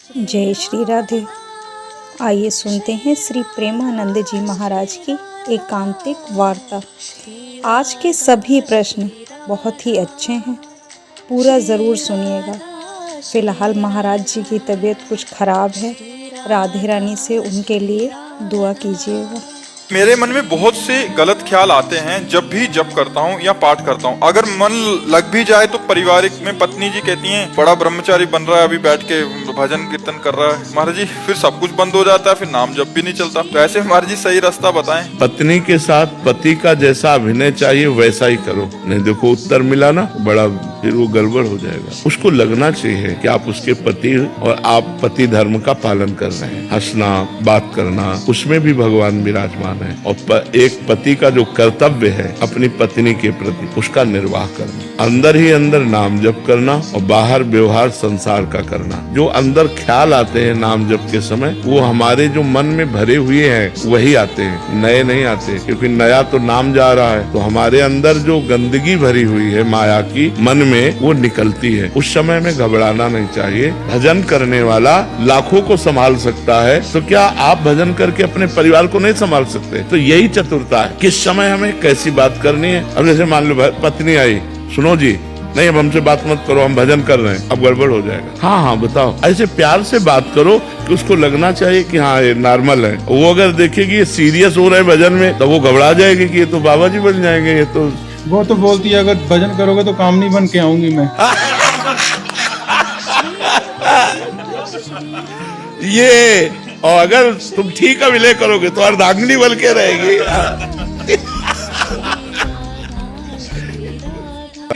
जय श्री राधे। आइए सुनते हैं श्री प्रेमानंद जी महाराज की एकांतिक वार्ता। आज के सभी प्रश्न बहुत ही अच्छे हैं, पूरा ज़रूर सुनिएगा। फिलहाल महाराज जी की तबीयत कुछ ख़राब है, राधे रानी से उनके लिए दुआ कीजिएगा। मेरे मन में बहुत से गलत ख्याल आते हैं जब भी जप करता हूँ या पाठ करता हूँ। अगर मन लग भी जाए तो पारिवारिक में पत्नी जी कहती हैं बड़ा ब्रह्मचारी बन रहा है, अभी बैठ के भजन कीर्तन कर रहा है। महाराज जी फिर सब कुछ बंद हो जाता है, फिर नाम जप भी नहीं चलता। तो ऐसे महाराज जी सही रास्ता बताएं। पत्नी के साथ पति का जैसा अभिनय चाहिए वैसा ही करो। नहीं देखो उत्तर मिला ना, बड़ा फिर वो गड़बड़ हो जाएगा। उसको लगना चाहिए कि आप उसके पति और आप पति धर्म का पालन कर रहे हैं। हंसना, बात करना, उसमें भी भगवान विराजमान है। और एक पति का जो कर्तव्य है अपनी पत्नी के प्रति, उसका निर्वाह करना, अंदर ही अंदर नाम जप करना और बाहर व्यवहार संसार का करना। जो अंदर ख्याल आते हैं नाम जप के समय, वो हमारे जो मन में भरे हुए हैं वही आते हैं, नए नहीं आते। क्योंकि नया तो नाम जा रहा है, तो हमारे अंदर जो गंदगी भरी हुई है माया की मन में, वो निकलती है। उस समय में घबराना नहीं चाहिए। भजन करने वाला लाखों को संभाल सकता है, तो क्या आप भजन करके अपने परिवार को नहीं संभाल सकते? तो यही चतुरता है, किस समय हमें कैसी बात करनी है। अब जैसे मान लो पत्नी आई, सुनो जी, नहीं अब हमसे बात मत करो, हम भजन कर रहे हैं, अब गड़बड़ हो जाएगा। हाँ हाँ बताओ, ऐसे प्यार से बात करो कि उसको लगना चाहिए कि हाँ ये नॉर्मल है। वो अगर देखेगी ये सीरियस हो रहा है भजन में, तो वो घबरा जाएगी कि ये तो बाबा जी बन जाएंगे। ये तो वो तो बोलती है अगर भजन करोगे तो काम नहीं बन के आऊंगी मैं। ये, और अगर तुम ठीक अभिनय करोगे तो अर्धांगिनी बन के रहेगी।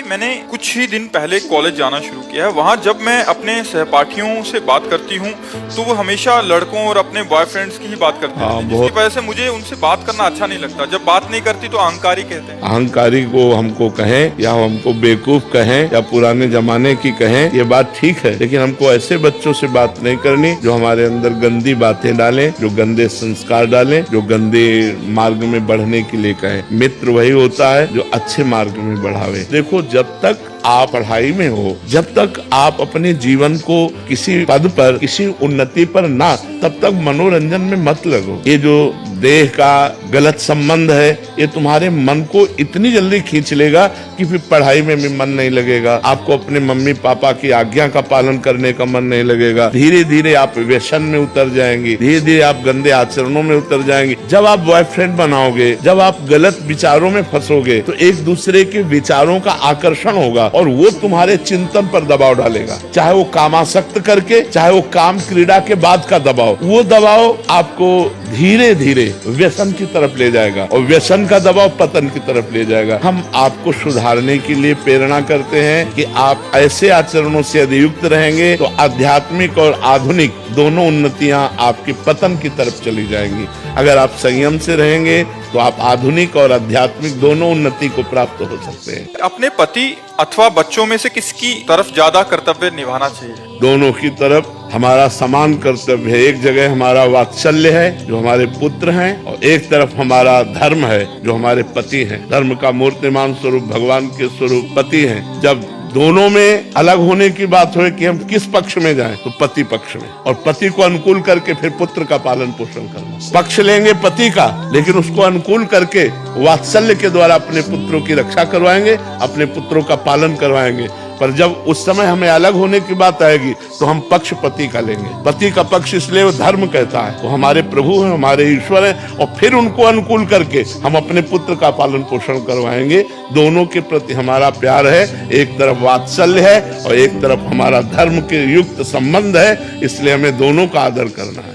मैंने कुछ ही दिन पहले कॉलेज जाना शुरू किया है। वहाँ जब मैं अपने सहपाठियों से बात करती हूँ तो वो हमेशा लड़कों और अपने बॉयफ्रेंड्स की ही बात करते हैं, जिसकी वजह से मुझे उनसे बात करना अच्छा नहीं लगता। जब बात नहीं करती तो अहंकारी कहते हैं। अहंकारी को हमको कहें या हमको बेवकूफ कहें या पुराने जमाने की कहें, ये बात ठीक है, लेकिन हमको ऐसे बच्चों से बात नहीं करनी जो हमारे अंदर गंदी बातें डालें, जो गंदे संस्कार डालें, जो गंदे मार्ग में बढ़ने के लिए कहें। मित्र वही होता है जो अच्छे मार्ग में बढ़ावे। देखो, जब तक आप पढ़ाई में हो, जब तक आप अपने जीवन को किसी पद पर, किसी उन्नति पर ना, तब तक मनोरंजन में मत लगो। ये जो देह का गलत संबंध है, ये तुम्हारे मन को इतनी जल्दी खींच लेगा कि फिर पढ़ाई में भी मन नहीं लगेगा। आपको अपने मम्मी पापा की आज्ञा का पालन करने का मन नहीं लगेगा। धीरे धीरे आप व्यसन में उतर जाएंगे, धीरे धीरे आप गंदे आचरणों में उतर जाएंगे। जब आप बॉयफ्रेंड बनाओगे, जब आप गलत विचारों में फंसोगे, तो एक दूसरे के विचारों का आकर्षण होगा और वो तुम्हारे चिंतन पर दबाव डालेगा। चाहे वो कामासक्त करके, चाहे वो काम क्रीड़ा के बाद का दबाव, वो दबाव आपको धीरे धीरे व्यसन की तरफ ले जाएगा और व्यसन का दबाव पतन की तरफ ले जाएगा। हम आपको सुधारने के लिए प्रेरणा करते हैं कि आप ऐसे आचरणों से यदि युक्त रहेंगे तो आध्यात्मिक और आधुनिक दोनों उन्नतियां आपके पतन की तरफ चली जाएंगी। अगर आप संयम से रहेंगे तो आप आधुनिक और आध्यात्मिक दोनों उन्नति को प्राप्त हो सकते हैं। अपने पति अथवा बच्चों में से किसकी तरफ ज्यादा कर्तव्य निभाना चाहिए? दोनों की तरफ हमारा समान कर्तव्य है। एक जगह हमारा वात्सल्य है जो हमारे पुत्र हैं, और एक तरफ हमारा धर्म है जो हमारे पति हैं। धर्म का मूर्तिमान स्वरूप भगवान के स्वरूप पति हैं। जब दोनों में अलग होने की बात हो कि हम किस पक्ष में जाएं, तो पति पक्ष में, और पति को अनुकूल करके फिर पुत्र का पालन पोषण करना। पक्ष लेंगे पति का, लेकिन उसको अनुकूल करके वात्सल्य के द्वारा अपने पुत्रों की रक्षा करवाएंगे, अपने पुत्रों का पालन करवाएंगे। पर जब उस समय हमें अलग होने की बात आएगी तो हम पक्ष पति का लेंगे। पति का पक्ष इसलिए वो धर्म कहता है, वो हमारे प्रभु हैं, हमारे ईश्वर हैं, और फिर उनको अनुकूल करके हम अपने पुत्र का पालन पोषण करवाएंगे। दोनों के प्रति हमारा प्यार है, एक तरफ वात्सल्य है और एक तरफ हमारा धर्म के युक्त संबंध है, इसलिए हमें दोनों का आदर करना है।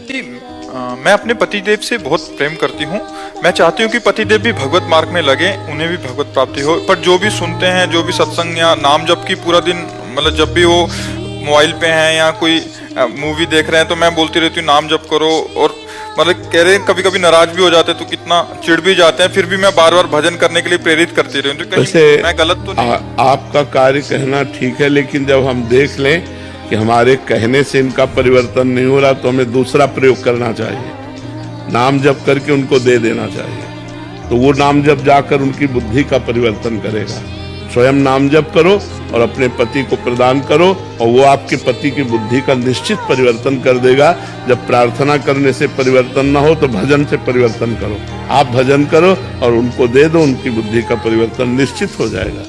मैं अपने पतिदेव से बहुत प्रेम करती हूँ। मैं चाहती हूँ कि पतिदेव भी भगवत मार्ग में लगे, उन्हें भी भगवत प्राप्ति हो। पर जो भी सुनते हैं, जो भी सत्संग या नाम जप की पूरा दिन, मतलब जब भी वो मोबाइल पे हैं या कोई मूवी देख रहे हैं, तो मैं बोलती रहती हूँ नाम जप करो, और मतलब कह रहे हैं कभी कभी नाराज भी हो जाते हैं, तो कितना चिढ़ भी जाते हैं। फिर भी मैं बार बार भजन करने के लिए प्रेरित करती रही हूँ। तो मैं गलत तो नहीं? आपका कार्य कहना ठीक है, लेकिन जब हम देख लें कि हमारे कहने से इनका परिवर्तन नहीं हो रहा, तो हमें दूसरा प्रयोग करना चाहिए। नाम जप करके उनको दे देना चाहिए, तो वो नाम जप जाकर उनकी बुद्धि का परिवर्तन करेगा। स्वयं नाम जप करो और अपने पति को प्रदान करो और वो आपके पति की बुद्धि का निश्चित परिवर्तन कर देगा। जब प्रार्थना करने से परिवर्तन ना हो तो भजन से परिवर्तन करो। आप भजन करो और उनको दे दो, उनकी बुद्धि का परिवर्तन निश्चित हो जाएगा।